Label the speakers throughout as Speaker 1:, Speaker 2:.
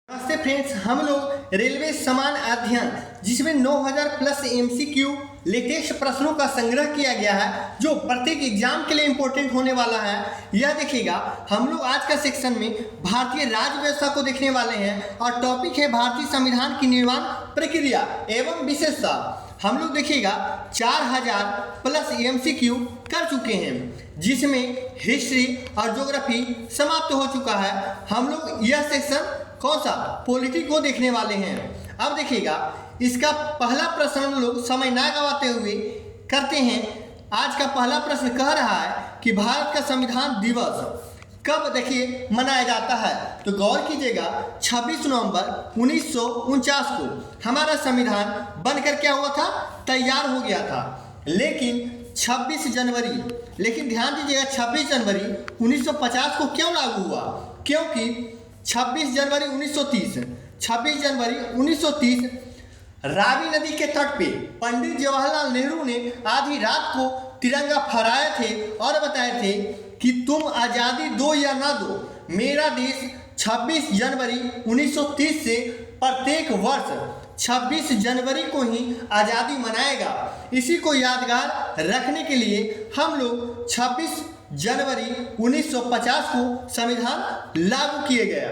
Speaker 1: नमस्ते फ्रेंड्स, हम लोग रेलवे समान अध्ययन जिसमें 9000 प्लस एमसीक्यू लेटेस्ट प्रश्नों का संग्रह किया गया है जो प्रत्येक एग्जाम के लिए इंपॉर्टेंट होने वाला है। यह देखिएगा, हम लोग आज का सेक्शन में भारतीय राज्य व्यवस्था को देखने वाले हैं और टॉपिक है भारतीय संविधान की निर्माण प्रक्रिया एवं विशेषता। हम लोग देखिएगा 4000 प्लस एमसीक्यू कर चुके हैं जिसमें हिस्ट्री और ज्योग्राफी समाप्त हो चुका है। हम लोग यह सेक्शन कौन सा पॉलिटी को देखने वाले हैं। अब देखिएगा, इसका पहला प्रश्न हम लोग समय ना गवाते हुए करते हैं। आज का पहला प्रश्न कह रहा है कि भारत का संविधान दिवस कब देखिए मनाया जाता है। तो गौर कीजिएगा, 26 नवंबर 1949 को हमारा संविधान बनकर क्या हुआ था, तैयार हो गया था। लेकिन 26 जनवरी, लेकिन ध्यान दीजिएगा 26 जनवरी 1950 को क्यों लागू हुआ, क्योंकि 26 जनवरी 1930 रावी नदी के तट पे पंडित जवाहरलाल नेहरू ने आधी रात को तिरंगा फहराए थे और बताए थे कि तुम आज़ादी दो या ना दो, मेरा देश 26 जनवरी 1930 से प्रत्येक वर्ष 26 जनवरी को ही आज़ादी मनाएगा। इसी को यादगार रखने के लिए हम लोग 26 जनवरी 1950 को संविधान लागू किए गए।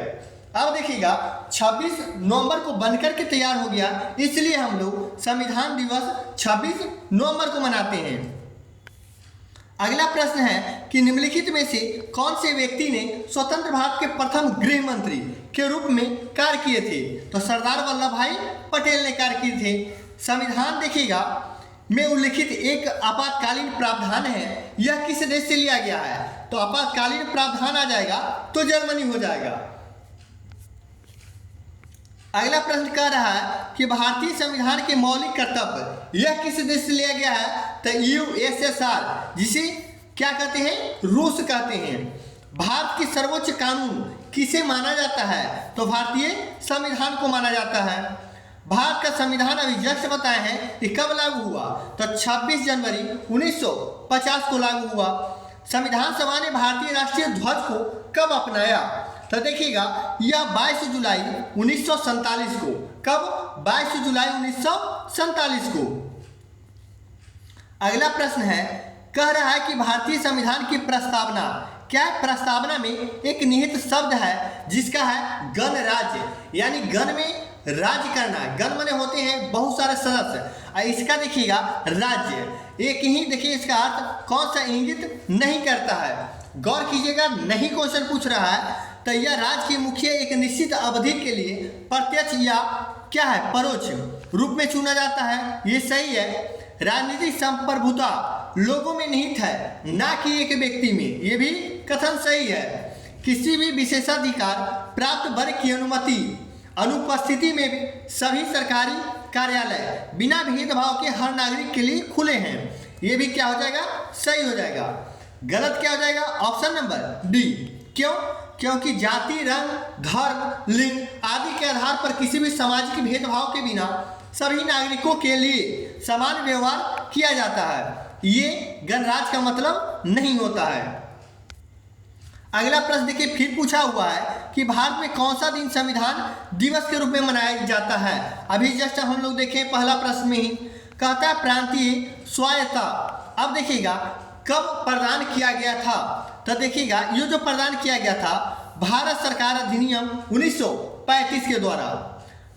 Speaker 1: अब देखिएगा, 26 नवंबर को बनकर के तैयार हो गया, इसलिए हम लोग संविधान दिवस 26 नवंबर को मनाते हैं। अगला प्रश्न है कि निम्नलिखित में से कौन से व्यक्ति ने स्वतंत्र भारत के प्रथम गृह मंत्री के रूप में कार्य किए थे। तो सरदार वल्लभ भाई पटेल ने कार्य किए थे। संविधान देखिएगा में उल्लिखित एक आपातकालीन प्रावधान है, यह किस देश से लिया गया है। तो आपातकालीन प्रावधान आ जाएगा तो जर्मनी हो जाएगा। अगला प्रश्न कह रहा है कि भारतीय संविधान के मौलिक कर्तव्य यह किस देश से लिया गया है। तो यूएसएसआर, जिसे क्या कहते हैं, रूस कहते हैं। भारत की सर्वोच्च कानून किसे माना जाता है। तो भारतीय संविधान को माना जाता है। भारत का संविधान अभी जस्ट बताए हैं कि कब लागू हुआ। तो 26 जनवरी 1950 को लागू हुआ। संविधान सभा ने भारतीय राष्ट्रीय ध्वज को कब अपनाया। तो देखिएगा, यह 22 जुलाई 1947 को, कब, 22 जुलाई 1947 को। अगला प्रश्न है, कह रहा है कि भारतीय संविधान की प्रस्तावना क्या है। प्रस्तावना में एक निहित शब्द है जिसका है गणराज्य, यानी गण में राज्य करना। गण माने होते हैं बहुत सारे सदस्य, इसका देखिएगा राज्य, एक ही देखिए इसका अर्थ कौन सा इंगित नहीं करता है। गौर कीजिएगा, नहीं क्वेश्चन पूछ रहा है। तो यह राज्य के मुखिया एक निश्चित अवधि के लिए प्रत्यक्ष या क्या है, परोक्ष रूप में चुना जाता है। ये सही है। राजनीतिक संप्रभुता लोगों में निहित है, ना कि एक व्यक्ति में, ये भी कथन सही है। किसी भी विशेषाधिकार प्राप्त वर्ग की अनुपस्थिति में भी सभी सरकारी कार्यालय बिना भेदभाव के हर नागरिक के लिए खुले हैं। ये भी क्या हो जाएगा, सही हो जाएगा। गलत क्या हो जाएगा, ऑप्शन नंबर डी। क्यों, क्योंकि जाति, रंग, धर्म, लिंग आदि के आधार पर किसी भी सामाजिक भेदभाव के बिना सभी नागरिकों के लिए समान व्यवहार किया जाता है। ये गणराज्य का मतलब नहीं होता है। अगला प्रश्न देखिए, फिर पूछा हुआ है कि भारत में कौन सा दिन संविधान दिवस के रूप में मनाया जाता है। अभी जस्ट हम लोग देखें पहला प्रश्न में ही कहता है प्रांतीय स्वायत्तता। अब देखिएगा कब प्रदान किया गया था। तो देखिएगा, ये जो प्रदान किया गया था भारत सरकार अधिनियम 1935 के द्वारा।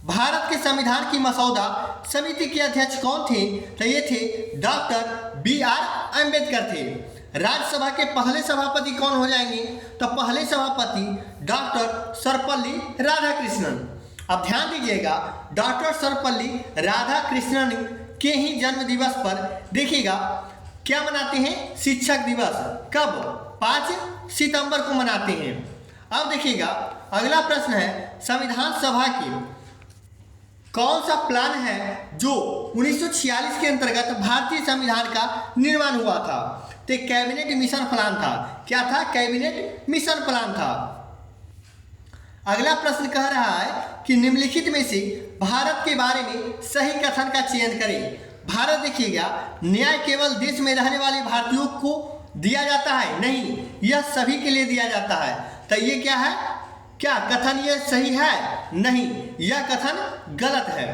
Speaker 1: भारत के संविधान की मसौदा समिति के अध्यक्ष कौन थे। तो ये थे डॉक्टर BR अम्बेडकर थे। राज्यसभा के पहले सभापति कौन हो जाएंगे। तो पहले सभापति डॉक्टर सर्वपल्ली राधाकृष्णन। अब ध्यान दीजिएगा, डॉक्टर सर्वपल्ली राधाकृष्णन के ही जन्म दिवस पर देखिएगा क्या मनाते हैं, शिक्षक दिवस। कब, 5 सितंबर को मनाते हैं। अब देखिएगा, अगला प्रश्न है, संविधान सभा की कौन सा प्लान है जो 1946 के अंतर्गत भारतीय संविधान का निर्माण हुआ था। तो कैबिनेट मिशन प्लान था। क्या था, कैबिनेट मिशन प्लान था। अगला प्रश्न कह रहा है कि निम्नलिखित में से भारत के बारे में सही कथन का चयन करें। भारत देखिएगा, न्याय केवल देश में रहने वाले भारतीयों को दिया जाता है, नहीं, यह सभी के लिए दिया जाता है। तो ये क्या है, क्या कथन ये सही है? नहीं, यह कथन गलत है।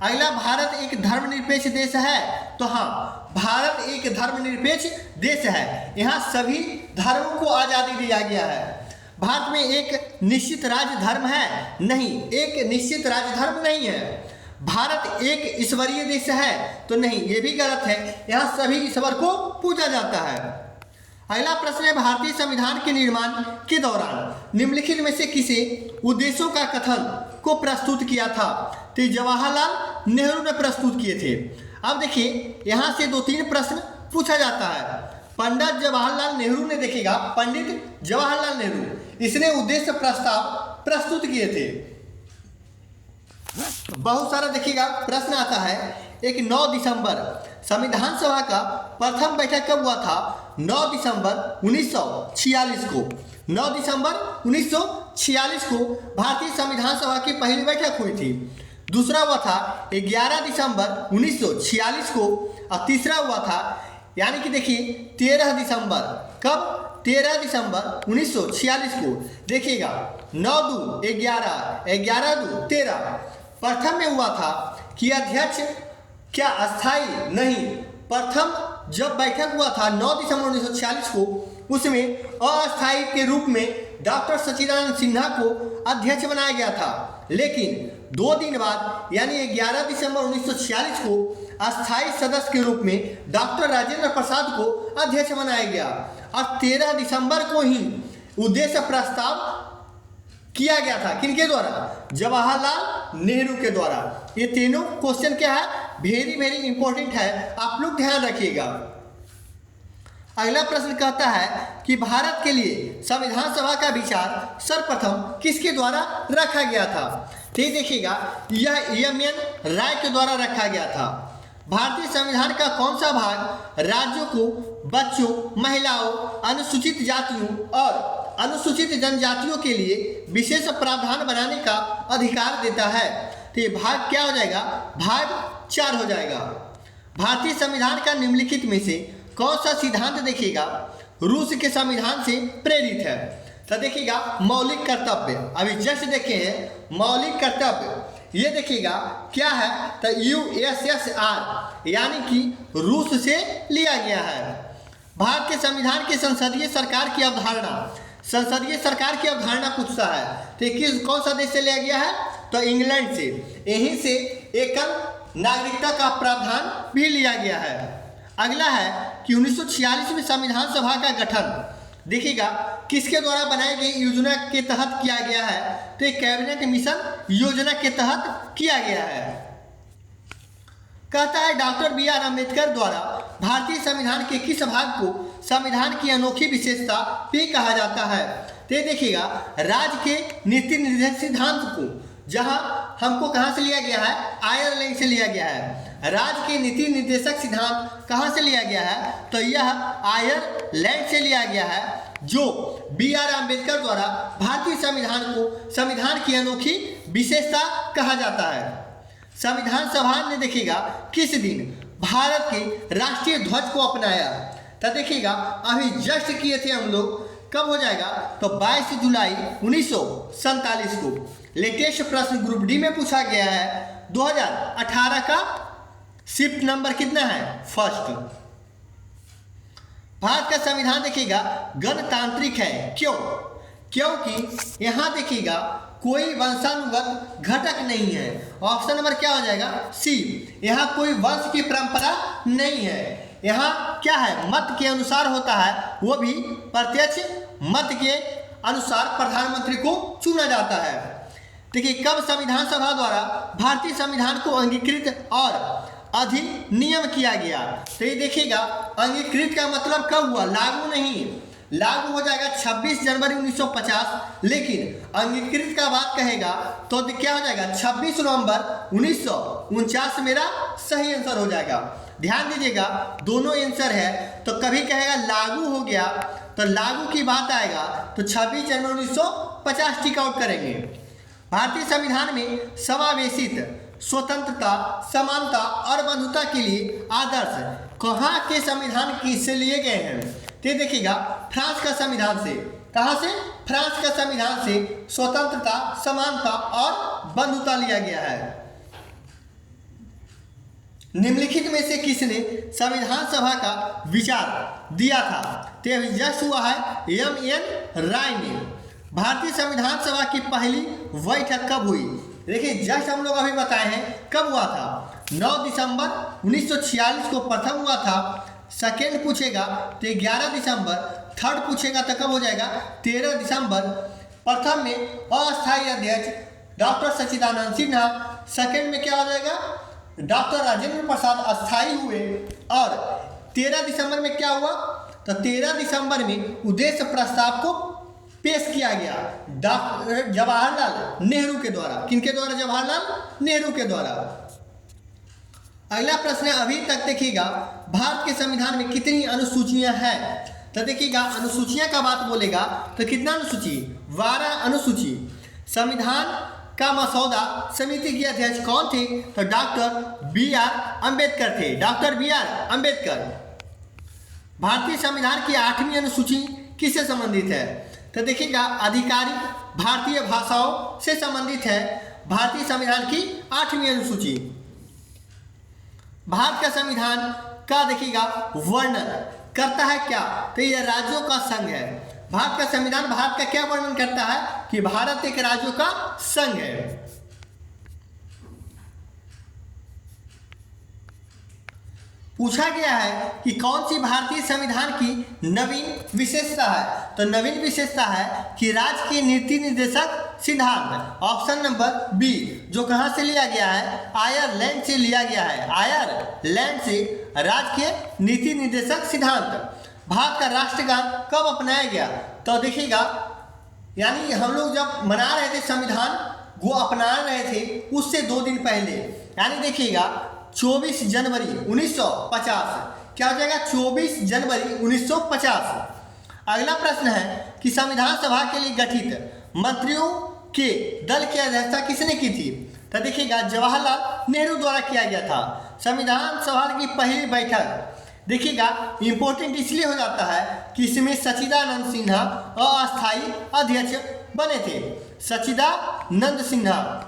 Speaker 1: अगला, भारत एक धर्मनिरपेक्ष देश है। तो हाँ, भारत एक धर्मनिरपेक्ष देश है। यहाँ सभी धर्मों को आज़ादी दिया गया है। भारत में एक निश्चित राज्य धर्म है? नहीं, एक निश्चित राज्य धर्म नहीं है। भारत एक ईश्वरीय देश है? तो नहीं, ये भी गलत है। यहाँ सभी ईश्वर को पूजा जाता है। अगला प्रश्न है, भारतीय संविधान के निर्माण के दौरान निम्नलिखित में से किसे उद्देश्यों का कथन को प्रस्तुत किया था? तो जवाहरलाल नेहरू ने प्रस्तुत किए थे। अब देखिए, यहाँ से 2-3 प्रश्न पूछा जाता है। पंडित जवाहरलाल नेहरू ने, देखिएगा, पंडित जवाहरलाल नेहरू, इसने उद्देश्य प्रस्ताव प्रस्तुत किए थे। बहुत सारा देखिएगा प्रश्न आता है। एक 9 दिसंबर संविधान सभा का प्रथम बैठक कब हुआ था? 9 दिसंबर 1946 को। 9 दिसंबर 1946 को भारतीय संविधान सभा की पहली बैठक हुई थी। दूसरा हुआ था 11 दिसंबर 1946 को, और तीसरा हुआ था, यानी कि देखिए 13 दिसंबर, कब? 13 दिसंबर 1946 को। देखिएगा, 9 दूर 11, 11 दूर 13। प्रथम में हुआ था कि अध्यक्ष क्या अस्थायी? नहीं, प्रथम जब बैठक हुआ था 9 दिसंबर 1946 को, उसमें अस्थायी के रूप में डॉक्टर सच्चिदानंद सिन्हा को अध्यक्ष बनाया गया था। लेकिन 2 दिन बाद, यानी 11 दिसंबर 1946 को अस्थायी सदस्य के रूप में डॉक्टर राजेंद्र प्रसाद को अध्यक्ष बनाया गया, और 13 दिसंबर को ही उद्देश्य प्रस्ताव किया गया था। किनके द्वारा? जवाहरलाल नेहरू के द्वारा। ये तीनों क्वेश्चन क्या है? वेरी वेरी इंपॉर्टेंट है, आप लोग ध्यान रखिएगा। अगला प्रश्न कहता है कि भारत के लिए संविधान सभा का विचार सर्वप्रथम किसके द्वारा रखा गया था? तो ये देखिएगा, यह एम.एन. राय के द्वारा रखा गया था। भारतीय संविधान का कौन सा भाग राज्यों को बच्चों, महिलाओं, अनुसूचित जातियों और अनुसूचित जनजातियों के लिए विशेष प्रावधान बनाने का अधिकार देता है? तो ये भाग क्या हो जाएगा? भाग 4 हो जाएगा। भारतीय संविधान का निम्नलिखित में से कौन सा सिद्धांत देखिएगा रूस के संविधान से प्रेरित है? तो देखिएगा, मौलिक कर्तव्य, अभी जस्ट देखे हैं मौलिक कर्तव्य। ये देखिएगा क्या है? तो USSR, यानी कि रूस से लिया गया है। भारत के संविधान की संसदीय सरकार की अवधारणा, संसदीय सरकार की अवधारणा पूछता है, तो किस कौन सा देश से लिया गया है? तो इंग्लैंड से। यहीं से एकल नागरिकता का प्रावधान भी लिया गया है। अगला है कि 1946 में संविधान सभा का गठन देखिएगा किसके द्वारा बनाई गई योजना के तहत किया गया है? तो एक कैबिनेट मिशन योजना के तहत किया गया है। कहता है डॉक्टर B.R. अम्बेडकर द्वारा भारतीय संविधान के किस भाग को संविधान की अनोखी विशेषता भी कहा जाता है? तो ये देखिएगा, राज्य के नीति निर्देशक सिद्धांत को, जहां हमको कहां से लिया गया है? आयरलैंड से लिया गया है। राज्य के नीति निर्देशक सिद्धांत कहां से लिया गया है? तो यह आयरलैंड से लिया गया है, जो B.R. अम्बेडकर द्वारा भारतीय संविधान को संविधान की अनोखी विशेषता कहा जाता है। संविधान सभा ने देखिएगा किस दिन भारत के राष्ट्रीय ध्वज को अपनाया? तो देखिएगा, अभी जस्ट किए थे हम लोग, कब हो जाएगा? तो 22 जुलाई 1947 को। लेटेस्ट प्रश्न ग्रुप डी में पूछा गया है 2018 का। शिफ्ट नंबर कितना है? फर्स्ट। भारत का संविधान देखिएगा गणतांत्रिक है। क्यों? क्योंकि यहाँ देखिएगा कोई वंशानुगत घटक नहीं है। ऑप्शन नंबर क्या हो जाएगा? सी। यहाँ कोई वंश की परंपरा नहीं है। यहाँ क्या है? मत के अनुसार होता है, वो भी प्रत्यक्ष मत के अनुसार प्रधानमंत्री को चुना जाता है। देखिए, कब संविधान सभा द्वारा भारतीय संविधान को अंगीकृत और अधिनियम किया गया? तो ये देखिएगा, अंगीकृत का मतलब कब हुआ? लागू नहीं। लागू हो जाएगा 26 जनवरी 1950, लेकिन अंगीकृत का बात कहेगा तो क्या हो जाएगा? 26 नवंबर 1949 मेरा सही आंसर हो जाएगा। ध्यान दीजिएगा, दोनों आंसर है। तो कभी कहेगा लागू हो गया, तो लागू की बात आएगा तो 26 जनवरी 1950 टिक आउट करेंगे। भारतीय संविधान में समावेशित स्वतंत्रता, समानता और बंधुता के लिए आदर्श कहाँ के संविधान किससे लिए गए हैं? तो देखिएगा, फ्रांस का संविधान से। कहाँ से? फ्रांस का संविधान से स्वतंत्रता, समानता और बंधुता लिया गया है। निम्नलिखित में से किसने संविधान सभा का विचार दिया था? तो यह जस्ट हुआ है एम.एन. राय ने। भारतीय संविधान सभा की पहली बैठक कब हुई? देखिए जस्ट हम लोग अभी बताए हैं कब हुआ था। 9 दिसंबर 1946 को प्रथम हुआ था। सेकेंड पूछेगा तो 11 दिसंबर, थर्ड पूछेगा तो कब हो जाएगा? 13 दिसंबर। प्रथम में अस्थायी अध्यक्ष डॉक्टर सच्चिदानंद सिन्हा, सेकेंड में क्या हो जाएगा? डॉक्टर राजेंद्र प्रसाद अस्थायी हुए। और 13 दिसंबर में क्या हुआ? तो 13 दिसंबर में उद्देश्य प्रस्ताव को पेश किया गया डॉक्टर जवाहरलाल नेहरू के द्वारा। किनके द्वारा? जवाहरलाल नेहरू के द्वारा। अगला प्रश्न है, अभी तक देखिएगा भारत के संविधान में कितनी अनुसूचियां हैं? तो देखिएगा अनुसूचियां का बात बोलेगा तो कितना अनुसूची? 12 अनुसूची। संविधान का मसौदा समिति के अध्यक्ष कौन थे? तो डॉक्टर बी.आर. अम्बेडकर थे। डॉक्टर बी.आर. अम्बेडकर। भारतीय संविधान की 8वीं अनुसूची किससे संबंधित है? तो देखिएगा आधिकारिक भारतीय भाषाओं से संबंधित है भारतीय संविधान की 8वीं अनुसूची। भारत का संविधान का देखिएगा वर्णन करता है क्या? तो यह राज्यों का संघ है। भारत का संविधान भारत का क्या वर्णन करता है? कि भारत एक राज्यों का संघ है। पूछा गया है कि कौन सी भारतीय संविधान की नवीन विशेषता है? तो नवीन विशेषता है कि राज्य के नीति निर्देशक सिद्धांत। ऑप्शन नंबर बी, जो कहां से लिया गया है? आयरलैंड से लिया गया है। आयरलैंड से राज्य के नीति निर्देशक सिद्धांत। भारत का राष्ट्रगान कब अपनाया गया? तो देखिएगा यानी हम लोग जब मना रहे थे संविधान, वो अपना रहे थे उससे 2 दिन पहले, यानी देखिएगा 24 जनवरी 1950। क्या हो जाएगा? 24 जनवरी 1950। अगला प्रश्न है कि संविधान सभा के लिए गठित मंत्रियों के दल की अध्यक्षता किसने की थी? तो देखिएगा जवाहरलाल नेहरू द्वारा किया गया था। संविधान सभा की पहली बैठक देखिएगा इंपॉर्टेंट इसलिए हो जाता है कि इसमें सच्चिदानंद सिन्हा अस्थायी अध्यक्ष बने थे। सच्चिदानंद सिन्हा,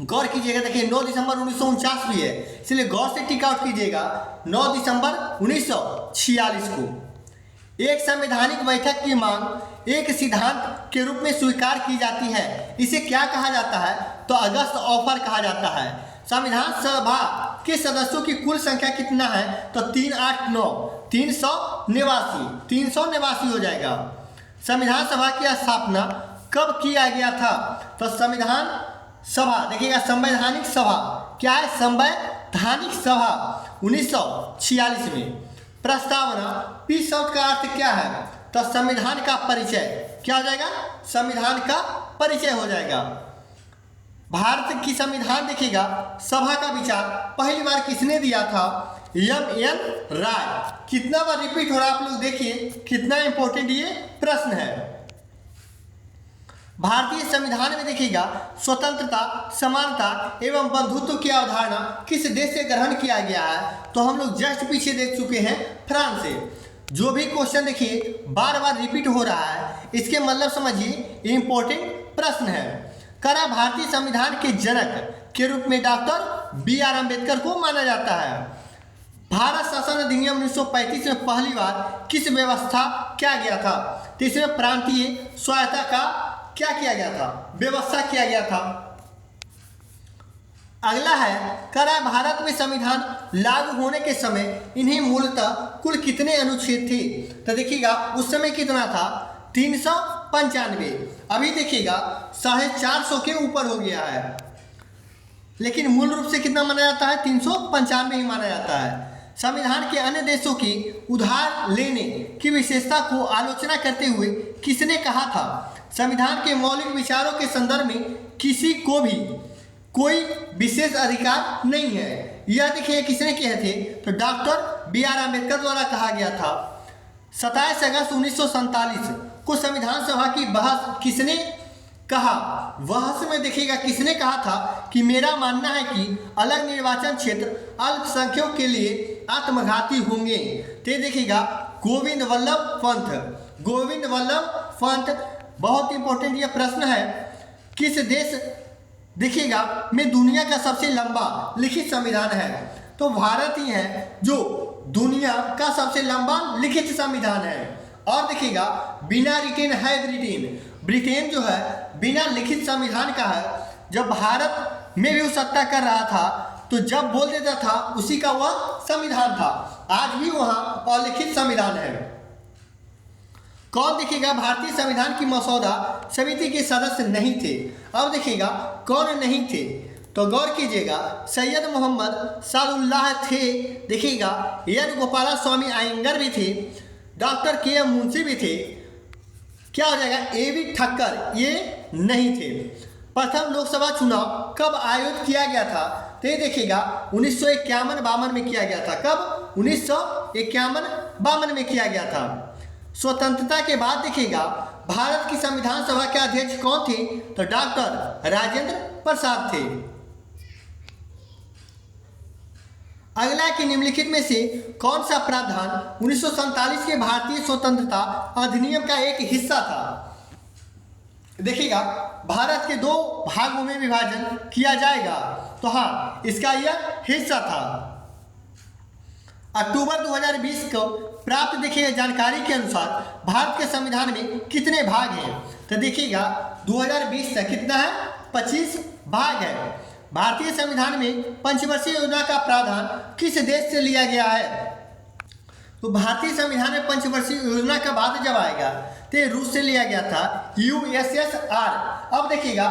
Speaker 1: गौर कीजिएगा। देखिए 9 दिसंबर 1949 भी है, इसलिए गौर से टिक आउट कीजिएगा 9 दिसंबर 1946 को। एक संवैधानिक बैठक की मांग एक सिद्धांत के रूप में स्वीकार की जाती है, इसे क्या कहा जाता है? तो अगस्त ऑफर कहा जाता है। संविधान सभा के सदस्यों की कुल संख्या कितना है? तो 389, 389 हो जाएगा। संविधान सभा की स्थापना कब किया गया था? तो संविधान सभा देखिएगा संवैधानिक सभा क्या है? संवैधानिक सभा 1946 में। प्रस्तावना पी शब्द का अर्थ क्या है? तो संविधान का परिचय। क्या हो जाएगा? संविधान का परिचय हो जाएगा। भारत की संविधान देखिएगा सभा का विचार पहली बार किसने दिया था? एम.एन. राय। कितना बार रिपीट हो रहा है आप लोग देखिए, कितना इंपॉर्टेंट ये प्रश्न है। भारतीय संविधान में देखिएगा स्वतंत्रता, समानता एवं बंधुत्व की अवधारणा किस देश से ग्रहण किया गया है? तो हम लोग जस्ट पीछे देख चुके हैं फ्रांस से। जो भी क्वेश्चन देखिए बार बार रिपीट हो रहा है, इसके मतलब समझिए इंपॉर्टेंट प्रश्न है। करा भारतीय संविधान के जनक के रूप में डॉक्टर बी.आर. अम्बेडकर को माना जाता है। भारत शासन अधिनियम 1935 में पहली बार किस व्यवस्था किया गया था? तो इसमें प्रांतीय स्वायत्तता का क्या किया गया था? व्यवस्था किया गया था। अगला है करा भारत में संविधान लागू होने के समय इन्हें मूलतः कुल कितने अनुच्छेद थे? तो देखिएगा उस समय कितना था? 395। अभी देखिएगा 450 के ऊपर हो गया है, लेकिन मूल रूप से कितना माना जाता है? 395 ही माना जाता है। संविधान के अन्य देशों की उधार लेने की विशेषता को आलोचना करते हुए किसने कहा था? संविधान के मौलिक विचारों के संदर्भ में किसी को भी कोई विशेष अधिकार नहीं है। यह देखिए किसने कहे थे? तो डॉक्टर बी.आर. अम्बेडकर द्वारा कहा गया था। 27 अगस्त 1947 को संविधान सभा की बहस किसने कहा? बहस में देखिएगा किसने कहा था कि मेरा मानना है कि अलग निर्वाचन क्षेत्र अल्पसंख्यकों के लिए आत्मघाती होंगे। तो देखिएगा गोविंद वल्लभ पंत। गोविंद वल्लभ पंत, बहुत इंपॉर्टेंट ये प्रश्न है। किस देश देखिएगा में दुनिया का सबसे लंबा लिखित संविधान है? तो भारत ही है जो दुनिया का सबसे लंबा लिखित संविधान है। और देखिएगा बिना रिटेन है ब्रिटेन। ब्रिटेन जो है बिना लिखित संविधान का है। जब भारत में भी वो सत्ता कर रहा था तो जब बोल देता था उसी का वह संविधान था। आज भी वहाँ अलिखित संविधान है। कौन देखिएगा भारतीय संविधान की मसौदा समिति के सदस्य नहीं थे? अब देखिएगा कौन नहीं थे, तो गौर कीजिएगा सैयद मोहम्मद सादुल्लाह थे, देखिएगा एन गोपाला स्वामी अयंगर भी थे, डॉक्टर के एम मुंशी भी थे, क्या हो जाएगा ए.वी. ठक्कर ये नहीं थे। प्रथम लोकसभा चुनाव कब आयोजित किया गया था? तो ये देखिएगा 1951-52 में किया गया था। कब? 1951-52 में किया गया था। स्वतंत्रता के बाद देखिएगा भारत की संविधान सभा के अध्यक्ष कौन थे? तो डॉक्टर राजेंद्र प्रसाद थे। अगला कि निम्नलिखित में से कौन सा प्रावधान 1947 के भारतीय स्वतंत्रता अधिनियम का एक हिस्सा था? देखिएगा भारत के 2 भागों में विभाजन किया जाएगा, तो हाँ इसका यह हिस्सा था। अक्टूबर 2020 को प्राप्त देखिएगा जानकारी के अनुसार भारत के संविधान में कितने भाग हैं? तो देखिएगा 2020 तक कितना है? 25 भाग है। भारतीय संविधान में पंचवर्षीय योजना का प्रावधान किस देश से लिया गया है? तो भारतीय संविधान में पंचवर्षीय योजना का बात जब आएगा तो ये रूस से लिया गया था, USSR। अब देखिएगा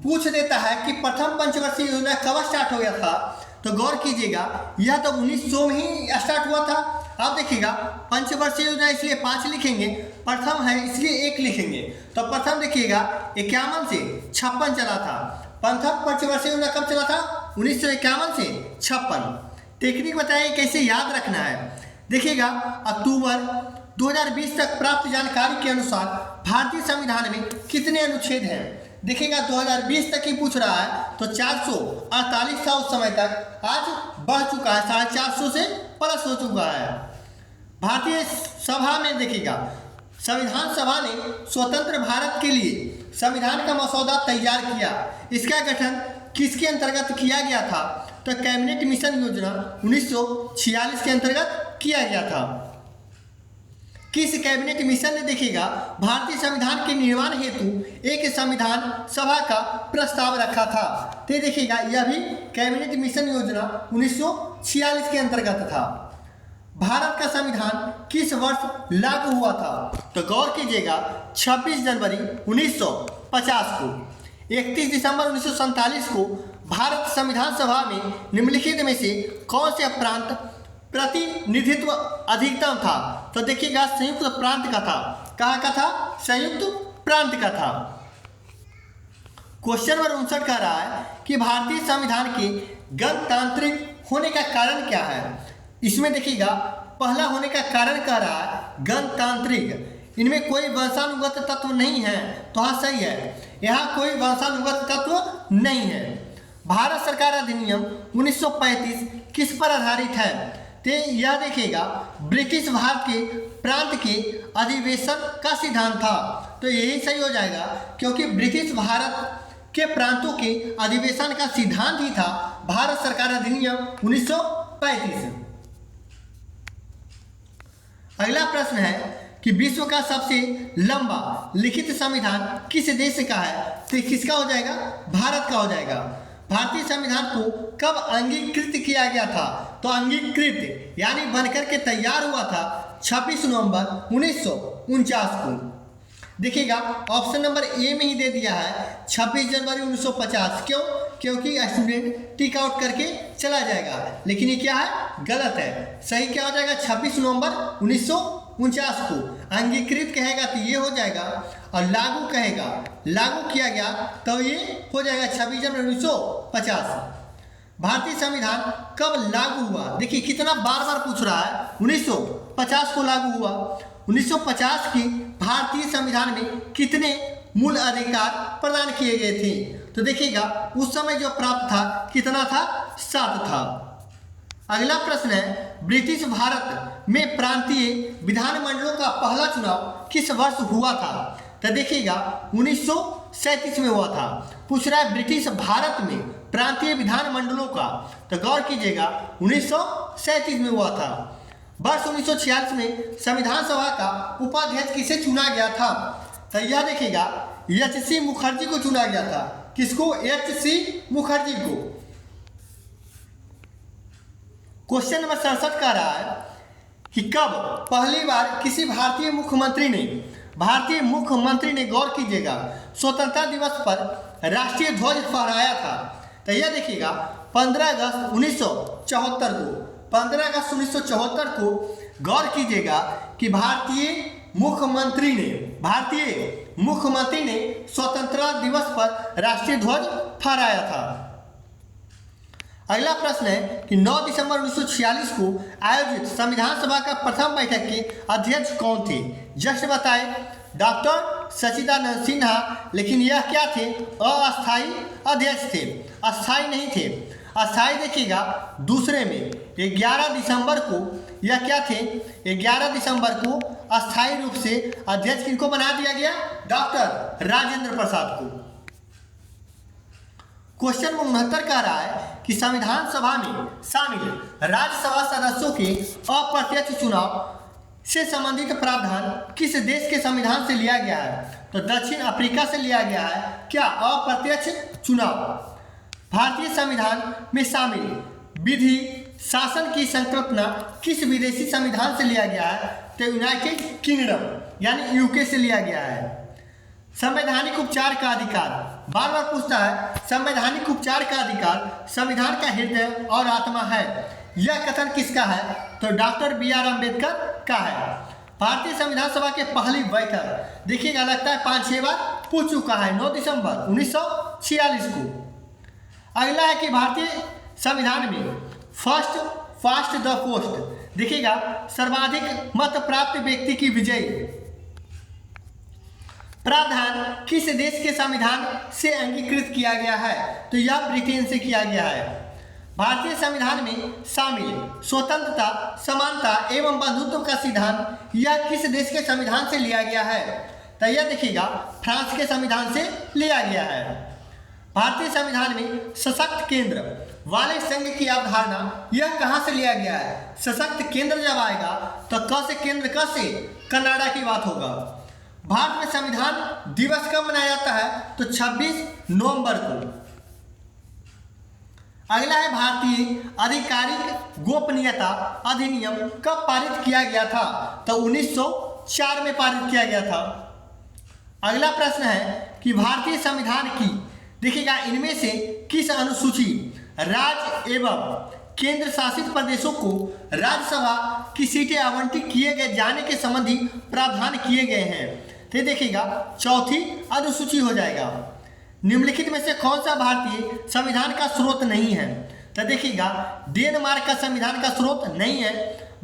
Speaker 1: पूछ देता है कि प्रथम पंचवर्षीय योजना कब स्टार्ट हो गया था? तो गौर कीजिएगा यह तो 1900 में ही स्टार्ट हुआ था। अब देखिएगा पंचवर्षीय योजना इसलिए 5 लिखेंगे, प्रथम है इसलिए 1 लिखेंगे। तो प्रथम देखिएगा 51 से 56 चला था। प्रथम पंचवर्षीय योजना कब चला था? 1951 से 56। टेक्निक बताइए कैसे याद रखना है। देखिएगा अक्टूबर 2020 तक प्राप्त जानकारी के अनुसार भारतीय संविधान में कितने अनुच्छेद हैं? देखिएगा 2020 तक ही पूछ रहा है तो 448 था उस समय तक, आज बढ़ चुका है, 450 से प्लस हो चुका है। भारतीय सभा में देखिएगा संविधान सभा ने स्वतंत्र भारत के लिए संविधान का मसौदा तैयार किया। इसका गठन किसके अंतर्गत किया गया था? तो कैबिनेट मिशन योजना 1946 के अंतर्गत किया गया था। किस कैबिनेट मिशन ने देखिएगा भारतीय संविधान के निर्माण हेतु एक संविधान सभा का प्रस्ताव रखा था? तो देखिएगा यह भी कैबिनेट मिशन योजना 1946 के अंतर्गत था। भारत का संविधान किस वर्ष लागू हुआ था? तो गौर कीजिएगा 26 जनवरी 1950 को। 31 दिसंबर 1947 को भारत संविधान सभा में निम्नलिखित में से कौन से प्रांत प्रतिनिधित्व अधिकतम था? तो देखिएगा संयुक्त प्रांत का था। कहाँ का था? संयुक्त प्रांत का था। क्वेश्चन नंबर 59 कह रहा है कि भारतीय संविधान के गणतांत्रिक होने का कारण क्या है? इसमें देखिएगा पहला होने का कारण कह रहा है गणतांत्रिक। इनमें कोई वंशानुगत तत्व नहीं है, तो हाँ सही है, यहाँ कोई वंशानुगत तत्व नहीं है। भारत सरकार अधिनियम 1935 किस पर आधारित है? तो यह देखिएगा ब्रिटिश भारत के प्रांत के अधिवेशन का सिद्धांत था। तो यही सही हो जाएगा क्योंकि ब्रिटिश भारत के प्रांतों के अधिवेशन का सिद्धांत ही था भारत सरकार अधिनियम 1935। अगला प्रश्न है कि विश्व का सबसे लंबा लिखित संविधान किस देश का है? तो किसका हो जाएगा? भारत का हो जाएगा। भारतीय संविधान को कब अंगीकृत किया गया था? तो अंगीकृत यानी बनकर के तैयार हुआ था 26 नवंबर 1949 को। देखिएगा ऑप्शन नंबर ए में ही दे दिया है 26 जनवरी 1950। क्यों? क्योंकि स्टूडेंट टिक आउट करके चला जाएगा, लेकिन ये क्या है? गलत है। सही क्या हो जाएगा? 26 नवंबर 1949 को। अंगीकृत कहेगा तो ये हो जाएगा, और लागू कहेगा, लागू किया गया तो ये हो जाएगा 26 जनवरी 1950। भारतीय संविधान कब लागू हुआ? देखिए कितना बार बार पूछ रहा है। 1950 को लागू हुआ। 1950 की भारतीय संविधान में कितने मूल अधिकार प्रदान किए गए थे? तो देखिएगा उस समय जो प्राप्त था कितना था? 7 था। अगला प्रश्न है ब्रिटिश भारत में प्रांतीय विधानमंडलों का पहला चुनाव किस वर्ष हुआ था? तो देखिएगा 1937 में हुआ था। पूछ रहा है ब्रिटिश भारत में प्रांतीय विधानमंडलों का, तो गौर कीजिएगा 1937 में हुआ था। वर्ष 1946 में संविधान सभा का उपाध्यक्ष किसे चुना गया था? तो यह देखिएगा एच.सी. मुखर्जी को चुना गया था। किसको? एच.सी. मुखर्जी को। क्वेश्चन नंबर 67 कह रहा है कि कब पहली बार किसी भारतीय मुख्यमंत्री ने गौर कीजिएगा स्वतंत्रता दिवस पर राष्ट्रीय ध्वज फहराया था? तो यह देखिएगा 15 अगस्त 1974 को। 15 अगस्त 1974 को गौर कीजिएगा कि भारतीय मुख्यमंत्री ने स्वतंत्रता दिवस पर राष्ट्रीय ध्वज फहराया था। अगला प्रश्न है कि 9 दिसंबर 1946 को आयोजित संविधान सभा का प्रथम बैठक के अध्यक्ष कौन थे? जस्ट बताए डॉक्टर सच्चिदानंद सिन्हा, लेकिन यह क्या थे? अस्थायी अध्यक्ष थे, अस्थायी नहीं थे। अस्थायी देखिएगा दूसरे में 11 दिसंबर को यह क्या थे? 11 दिसंबर को अस्थायी रूप से अध्यक्ष किनको बना दिया गया? डॉक्टर राजेंद्र प्रसाद को। क्वेश्चन 69 कह रहा है कि संविधान सभा में शामिल राज्यसभा सदस्यों के अप्रत्यक्ष चुनाव से संबंधित प्रावधान किस देश के संविधान से लिया गया है? तो दक्षिण अफ्रीका से लिया गया है। क्या? अप्रत्यक्ष चुनाव। भारतीय संविधान में शामिल विधि शासन की संकल्पना किस विदेशी संविधान से लिया गया है? तो यूनाइटेड किंगडम यानी यूके से लिया गया है। संवैधानिक उपचार का अधिकार बार बार पूछता है। संवैधानिक उपचार का अधिकार संविधान का हृदय और आत्मा है। यह कथन किसका है? तो डॉक्टर बी.आर. अम्बेडकर का है। भारतीय संविधान सभा के पहली बैठक देखिएगा लगता है 5-6 बार पूछ चुका है। 9 दिसंबर 1946 को। अगला है कि भारतीय संविधान में फर्स्ट फास्ट द पोस्ट देखिएगा सर्वाधिक मत प्राप्त व्यक्ति की विजयी प्रावधान किस देश के संविधान से अंगीकृत किया गया है? तो यह ब्रिटेन से किया गया है। भारतीय संविधान में शामिल स्वतंत्रता, समानता एवं बंधुत्व का सिद्धांत यह किस देश के संविधान से लिया गया है? तो यह देखिएगा फ्रांस के संविधान से लिया गया है। भारतीय संविधान में सशक्त केंद्र वाले संघ की अवधारणा यह कहाँ से लिया गया है? सशक्त केंद्र जब आएगा तो क से केंद्र, क से कनाडा की बात होगा। भारत में संविधान दिवस कब मनाया जाता है? तो 26 नवंबर को। अगला है भारतीय आधिकारिक गोपनीयता अधिनियम कब पारित किया गया था? तो 1904 में पारित किया गया था। अगला प्रश्न है कि भारतीय संविधान की देखिएगा इनमें से किस अनुसूची राज्य एवं केंद्र शासित प्रदेशों को राज्यसभा की सीटें आवंटित किए गए जाने के संबंधी प्रावधान किए गए हैं? तो देखिएगा चौथी अनुसूची हो जाएगा। निम्नलिखित में से कौन सा भारतीय संविधान का स्रोत नहीं है? तो देखिएगा डेनमार्क का संविधान का स्रोत नहीं है,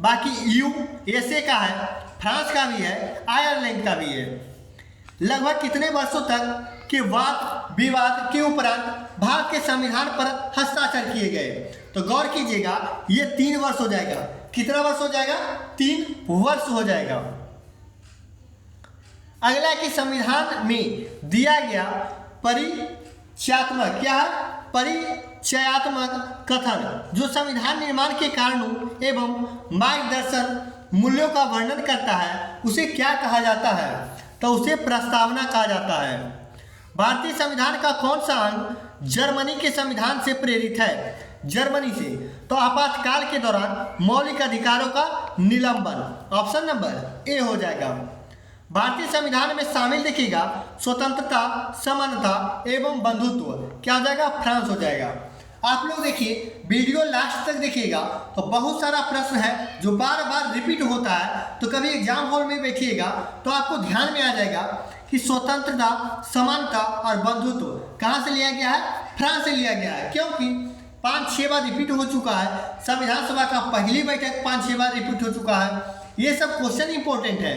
Speaker 1: बाकी यूएसए का है, फ्रांस का भी है, आयरलैंड का भी है। लगभग कितने वर्षों तक के वाद विवाद के उपरांत भारत के संविधान पर हस्ताक्षर किए गए? तो गौर कीजिएगा ये 3 वर्ष हो जाएगा। कितना वर्ष हो जाएगा? 3 वर्ष हो जाएगा। अगला कि संविधान में दिया गया परिचयात्मक क्या है? परिचयात्मक कथन जो संविधान निर्माण के कारणों एवं मार्गदर्शन मूल्यों का वर्णन करता है उसे क्या कहा जाता है? तो उसे प्रस्तावना कहा जाता है। भारतीय संविधान का कौन सा अंग जर्मनी के संविधान से प्रेरित है? जर्मनी से। तो आपातकाल के दौरान मौलिक अधिकारों का निलंबन, ऑप्शन नंबर ए हो जाएगा। भारतीय संविधान में शामिल देखिएगा स्वतंत्रता, समानता एवं बंधुत्व क्या हो जाएगा? फ्रांस हो जाएगा। आप लोग देखिए वीडियो लास्ट तक देखिएगा तो बहुत सारा प्रश्न है जो बार बार रिपीट होता है, तो कभी एग्जाम हॉल में बैठिएगा तो आपको ध्यान में आ जाएगा कि स्वतंत्रता, समानता और बंधुत्व कहाँ से लिया गया है? फ्रांस से लिया गया है। क्योंकि 5-6 बार रिपीट हो चुका है। संविधान सभा का पहली बैठक 5-6 बार रिपीट हो चुका है। ये सब क्वेश्चन इंपॉर्टेंट है।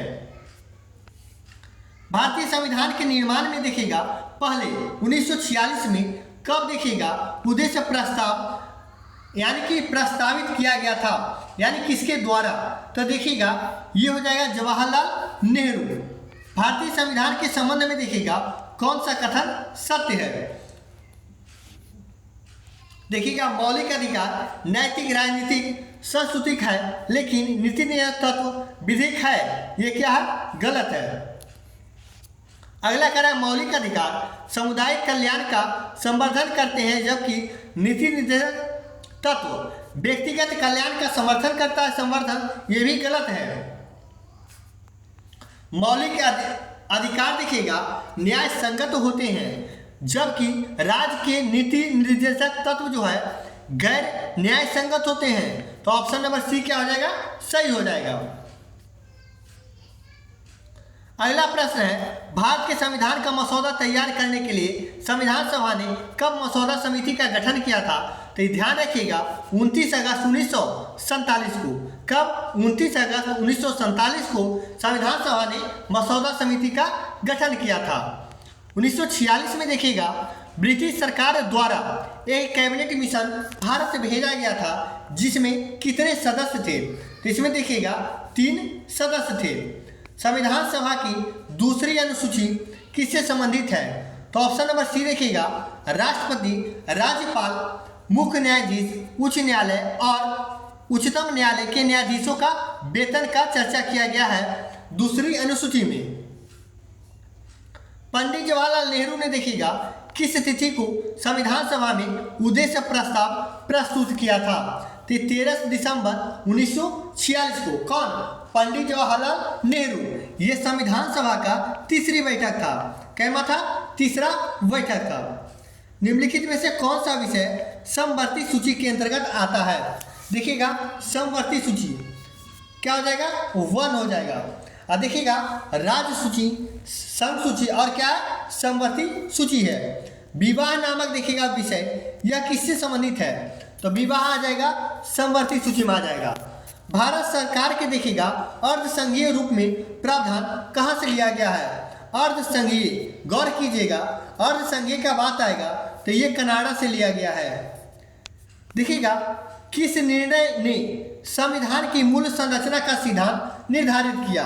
Speaker 1: भारतीय संविधान के निर्माण में देखिएगा पहले 1946 में कब देखिएगा उद्देश्य प्रस्ताव यानी कि प्रस्तावित किया गया था, यानी किसके द्वारा? तो देखिएगा ये हो जाएगा जवाहरलाल नेहरू। भारतीय संविधान के संबंध में देखिएगा कौन सा कथन सत्य है? देखिएगा मौलिक अधिकार नैतिक, राजनीतिक, सांस्कृतिक है, लेकिन नीति नियंत्रण तत्व विधिक है, ये क्या है? गलत है। अगला कह रहा है मौलिक अधिकार सामुदायिक कल्याण का संवर्धन करते हैं, जबकि नीति निर्देशक तत्व व्यक्तिगत कल्याण का समर्थन करता है, संवर्धन, ये भी गलत है। मौलिक अधिकार देखिएगा न्याय संगत होते हैं, जबकि राज्य के नीति निर्देशक तत्व जो है गैर न्याय संगत होते हैं। तो ऑप्शन नंबर सी क्या हो जाएगा? सही हो जाएगा। अगला प्रश्न है भारत के संविधान का मसौदा तैयार करने के लिए संविधान सभा ने कब मसौदा समिति का गठन किया था? तो ध्यान रखिएगा 29 अगस्त 1947 को। कब? 29 अगस्त 1947 को संविधान सभा ने मसौदा समिति का गठन किया था। 1946 में देखिएगा ब्रिटिश सरकार द्वारा एक कैबिनेट मिशन भारत भेजा गया था, जिसमें कितने सदस्य थे? तो इसमें देखिएगा 3 सदस्य थे। संविधान सभा की दूसरी अनुसूची किससे संबंधित है? तो ऑप्शन नंबर सी देखिएगा राष्ट्रपति, राज्यपाल, मुख्य न्यायाधीश, उच्च न्यायालय और उच्चतम न्यायालय के न्यायाधीशों का वेतन का चर्चा किया गया है दूसरी अनुसूची में। पंडित जवाहरलाल नेहरू ने देखिएगा किस तिथि को संविधान सभा में उद्देश्य प्रस्ताव प्रस्तुत किया था? तो 13 दिसंबर 1946 को। कौन? पंडित जवाहरलाल नेहरू। ये संविधान सभा का तीसरी बैठक था। कैमा था? तीसरा बैठक था। निम्नलिखित में से कौन सा विषय समवर्ती सूची के अंतर्गत आता है? देखिएगा समवर्ती सूची क्या हो जाएगा? 1 हो जाएगा। और देखिएगा राज्य सूची, संघ सूची और क्या है? समवर्ती सूची है। विवाह नामक देखिएगा विषय, यह किससे संबंधित है? तो विवाह आ जाएगा समवर्ती सूची में आ जाएगा। भारत सरकार के देखिएगा अर्धसंघीय रूप में प्रावधान कहाँ से लिया गया है? अर्धसंघीय, गौर कीजिएगा अर्धसंघीय का बात आएगा तो ये कनाडा से लिया गया है। देखिएगा किस निर्णय ने संविधान की मूल संरचना का सिद्धांत निर्धारित किया?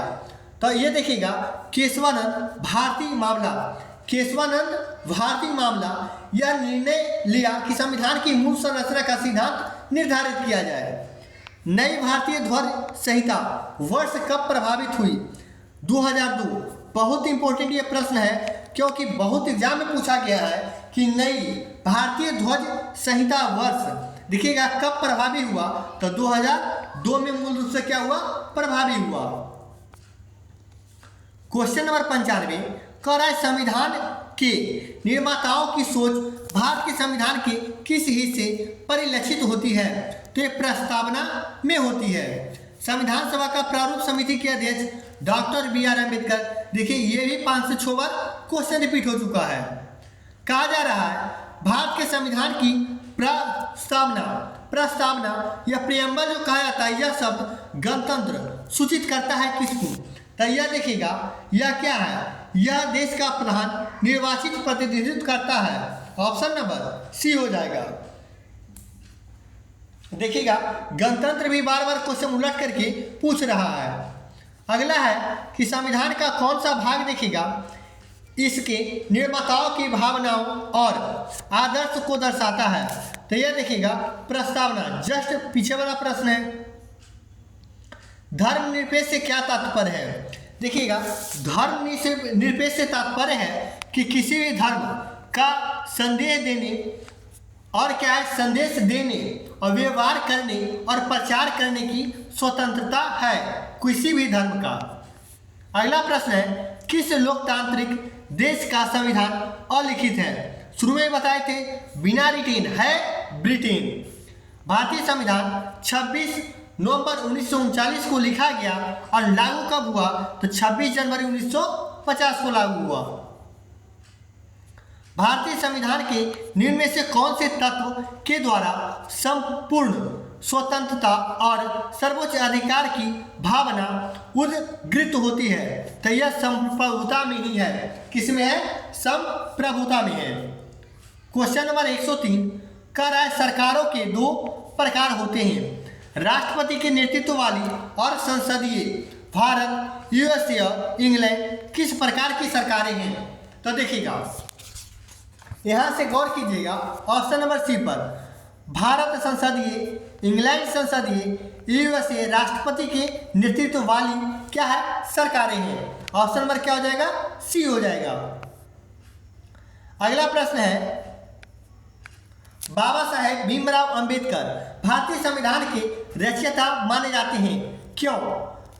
Speaker 1: तो ये देखिएगा केशवानंद भारती मामला। केशवानंद भारती मामला यह निर्णय लिया कि संविधान की मूल संरचना का सिद्धांत निर्धारित किया जाए। नई भारतीय ध्वज संहिता वर्ष कब प्रभावित हुई? 2002। बहुत इंपॉर्टेंट ये प्रश्न है, क्योंकि बहुत एग्जाम में पूछा गया है कि नई भारतीय ध्वज संहिता वर्ष देखिएगा कब प्रभावी हुआ? तो 2002 में मूल रूप से क्या हुआ? प्रभावी हुआ। क्वेश्चन नंबर 95 कह रहा है संविधान के निर्माताओं की सोच भारत के संविधान के किस हिस्से परिलक्षित होती है? तो ये प्रस्तावना में होती है। संविधान सभा का प्रारूप समिति के अध्यक्ष डॉक्टर BR अम्बेडकर। देखिए ये भी 5 से 6 बार क्वेश्चन रिपीट हो चुका है। कहा जा रहा है भारत के संविधान की प्रस्तावना या प्रियम्बल जो कहा जाता है, यह शब्द गणतंत्र सूचित करता है किसको? तो यह देखिएगा यह क्या है? यह देश का प्रधान निर्वाचित प्रतिनिधित्व करता है। ऑप्शन नंबर सी हो जाएगा। देखिएगा गणतंत्र भी बार बार क्वेश्चन उलट करके पूछ रहा है। अगला है कि संविधान का कौन सा भाग देखिएगा इसके निर्माताओं की भावनाओं और आदर्श को दर्शाता है? तो यह देखिएगा प्रस्तावना। जस्ट पीछे वाला प्रश्न है धर्मनिरपेक्ष से क्या तात्पर्य है? देखिएगा धर्मनिरपेक्ष से तात्पर्य है कि किसी भी धर्म का संदेश देने और क्या है? संदेश देने और व्यवहार करने और प्रचार करने की स्वतंत्रता है किसी भी धर्म का। अगला प्रश्न है किस लोकतांत्रिक देश का संविधान अलिखित है? शुरू में बताए थे बिना रिटेन है ब्रिटेन। भारतीय संविधान 26 नवंबर 1939 को लिखा गया और लागू कब हुआ? तो 26 जनवरी 1950 को लागू हुआ। भारतीय संविधान के निम्न में से कौन से तत्व के द्वारा संपूर्ण स्वतंत्रता और सर्वोच्च अधिकार की भावना उद्घृत होती है? तो यह संप्रभुता में ही है। किसमें है? संप्रभुता में है। क्वेश्चन नंबर 103 कह रहा है सरकारों के 2 प्रकार होते हैं। राष्ट्रपति के नेतृत्व वाली और संसदीय भारत, यूएसए और इंग्लैंड किस प्रकार की सरकारें हैं? तो देखिएगा, यहां से गौर कीजिएगा ऑप्शन नंबर सी पर, भारत संसदीय, इंग्लैंड संसदीय, यूएसए राष्ट्रपति के नेतृत्व वाली क्या है? सरकारें हैं। ऑप्शन नंबर क्या हो जाएगा? सी हो जाएगा। अगला प्रश्न है, बाबा साहेब भीमराव अंबेडकर भारतीय संविधान के रचयिता माने जाते हैं। क्यों?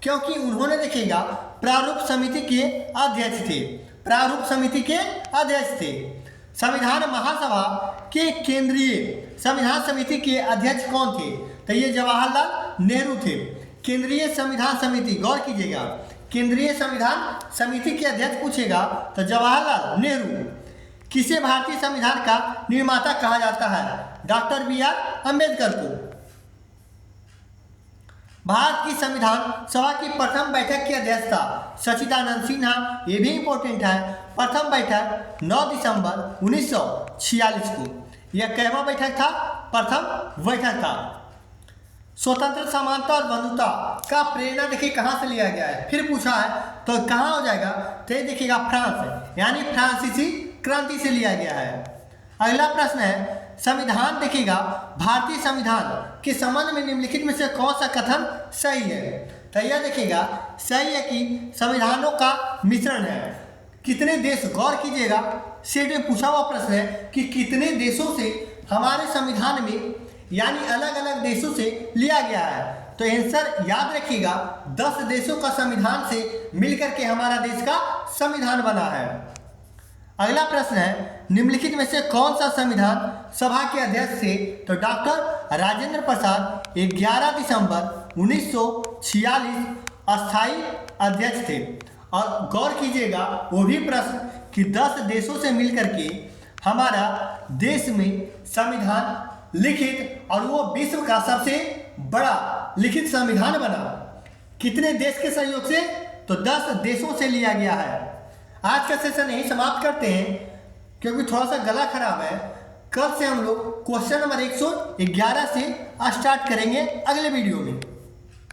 Speaker 1: क्योंकि उन्होंने देखिएगा प्रारूप समिति के अध्यक्ष थे। प्रारूप समिति के अध्यक्ष थे। संविधान महासभा के केंद्रीय संविधान समिति के अध्यक्ष कौन थे? तो ये जवाहरलाल नेहरू थे। केंद्रीय संविधान समिति, गौर कीजिएगा, केंद्रीय संविधान समिति के अध्यक्ष पूछेगा तो जवाहरलाल नेहरू। किसे भारतीय संविधान का निर्माता कहा जाता है? Doctor B R. अंबेडकर को। भारत की संविधान सभा की प्रथम बैठक की अध्यक्षता सच्चिदानंद सिन्हा, ये भी इंपॉर्टेंट है। प्रथम बैठक 9 दिसंबर 1946 को। यह कैवा बैठक था? प्रथम बैठक था। स्वतंत्र, समानता और बंधुता का प्रेरणा देखिए कहाँ से लिया गया है? फिर पूछा है तो कहाँ हो जाएगा? तो ये देखिएगा फ्रांस, यानी फ्रांसीसी क्रांति से लिया गया है। अगला प्रश्न है, संविधान देखिएगा भारतीय संविधान के संबंध में निम्नलिखित में से कौन सा कथन सही है? तो यह देखिएगा सही है कि संविधानों का मिश्रण है। कितने देश, गौर कीजिएगा, सेट में पूछा हुआ प्रश्न है कि कितने देशों से हमारे संविधान में, यानी अलग अलग देशों से लिया गया है। तो आंसर याद रखिएगा, 10 देशों का संविधान से मिलकर के हमारा देश का संविधान बना है। अगला प्रश्न है, निम्नलिखित में से कौन सा संविधान सभा के अध्यक्ष थे? तो डॉक्टर राजेंद्र प्रसाद 11 दिसंबर 1946 अस्थायी अध्यक्ष थे। और गौर कीजिएगा वो भी प्रश्न कि 10 देशों से मिलकर के हमारा देश में संविधान लिखित, और वो विश्व का सबसे बड़ा लिखित संविधान बना। कितने देश के सहयोग से? तो 10 देशों से लिया गया है। आज का सेशन यही समाप्त करते हैं क्योंकि थोड़ा सा गला खराब है। कल से हम लोग क्वेश्चन नंबर 111 से स्टार्ट करेंगे अगले वीडियो में।